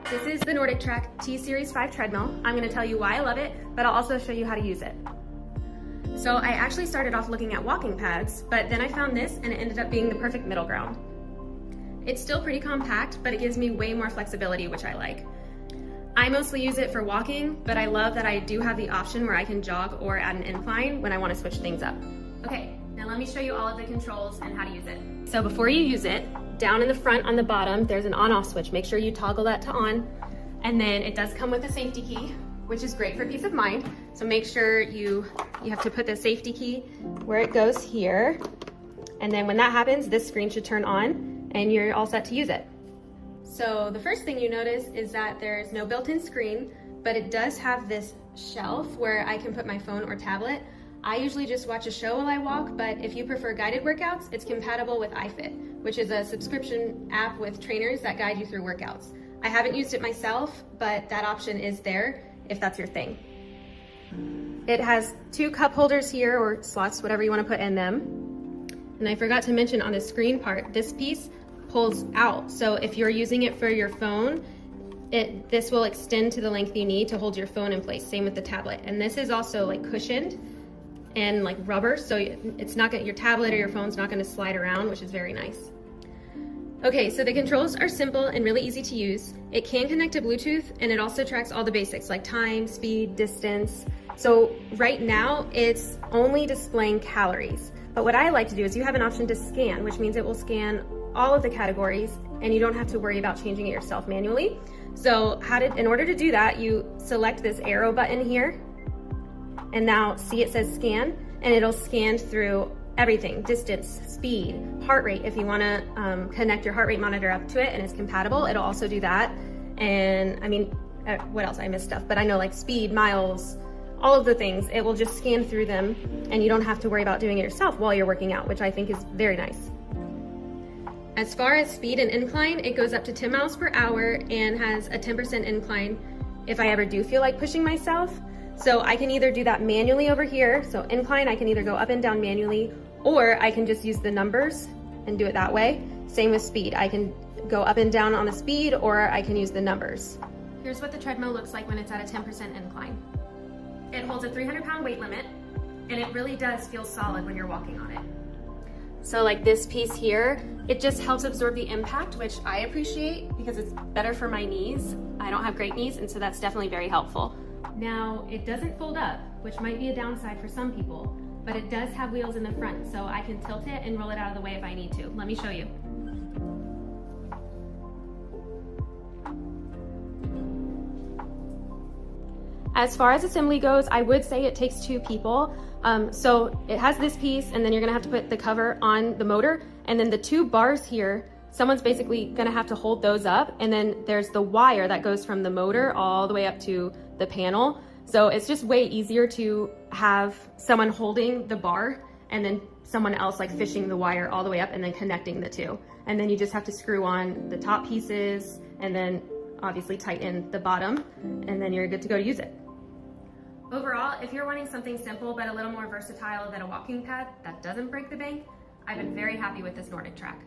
This is the Nordic Track T-Series 5 treadmill. I'm going to tell you why I love it, but I'll also show you how to use it. So I actually started off looking at walking pads, but then I found this and it ended up being the perfect middle ground. It's still pretty compact, but it gives me way more flexibility, which I like. I mostly use it for walking, but I love that I do have the option where I can jog or add an incline when I want to switch things up. Okay, now let me show you all of the controls and how to use it. So before you use it, down in the front on the bottom, there's an on-off switch. Make sure you toggle that to on. And then it does come with a safety key, which is great for peace of mind. So make sure you have to put the safety key where it goes here. And then when that happens, this screen should turn on and you're all set to use it. So the first thing you notice is that there's no built-in screen, but it does have this shelf where I can put my phone or tablet. I usually just watch a show while I walk, but if you prefer guided workouts, it's compatible with iFit, which is a subscription app with trainers that guide you through workouts. I haven't used it myself, but that option is there if that's your thing. It has 2 cup holders here, or slots, whatever you want to put in them. And I forgot to mention on the screen part, this piece pulls out. So if you're using it for your phone, this will extend to the length you need to hold your phone in place. Same with the tablet. And this is also like cushioned and like rubber, so it's not your tablet or your phone's not going to slide around, which is very nice. Okay, so the controls are simple and really easy to use. It can connect to Bluetooth, and it also tracks all the basics like time, speed, distance. So right now it's only displaying calories, but what I like to do is you have an option to scan, which means it will scan all of the categories and you don't have to worry about changing it yourself manually. So in order to do that, you select this arrow button here, and now see it says scan, and it'll scan through everything: distance, speed, heart rate. If you want to connect your heart rate monitor up to it and it's compatible, it'll also do that. And I mean, what else? I missed stuff, but I know like speed, miles, all of the things, it will just scan through them and you don't have to worry about doing it yourself while you're working out, which I think is very nice. As far as speed and incline, it goes up to 10 miles per hour and has a 10% incline if I ever do feel like pushing myself. So I can either do that manually over here. So incline, I can either go up and down manually, or I can just use the numbers and do it that way. Same with speed. I can go up and down on the speed, or I can use the numbers. Here's what the treadmill looks like when it's at a 10% incline. It holds a 300-pound weight limit, and it really does feel solid when you're walking on it. So like this piece here, it just helps absorb the impact, which I appreciate because it's better for my knees. I don't have great knees, and so that's definitely very helpful. Now, it doesn't fold up, which might be a downside for some people, but it does have wheels in the front, so I can tilt it and roll it out of the way if I need to. Let me show you. As far as assembly goes, I would say it takes 2 people. So it has this piece, and then you're gonna have to put the cover on the motor, and then the 2 bars here, someone's basically gonna have to hold those up, and then there's the wire that goes from the motor all the way up to the panel. So it's just way easier to have someone holding the bar and then someone else like fishing the wire all the way up and then connecting the 2. And then you just have to screw on the top pieces and then obviously tighten the bottom, and then you're good to go to use it. Overall, if you're wanting something simple but a little more versatile than a walking pad that doesn't break the bank, I've been very happy with this Nordic Track.